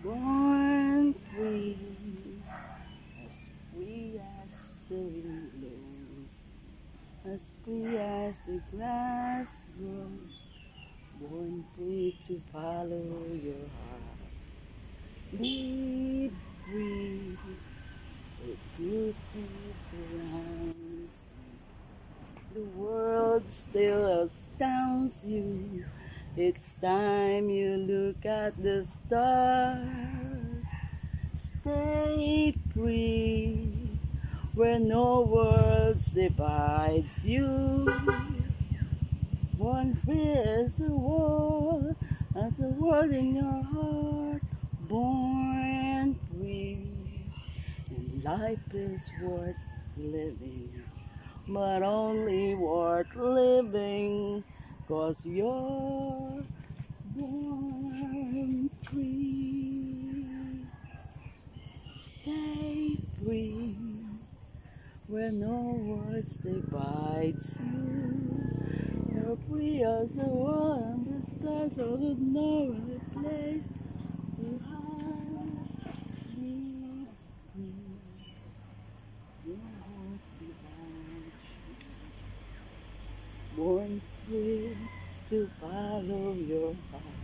Born free as the wind blows, as free as the grass grows. Born free to follow your heart. Live free, the beauty surrounds you. The world still astounds you. It's time you look at the stars. Stay free, where no words divides you. Born free as the world in your heart. Born free, and life is worth living, but only worth living 'cause you're born free. Stay free, where no words divides you. You're free as the world and the stars, so there's no other place to hide. Be free, your heart's surrounds you. Born free to follow your heart.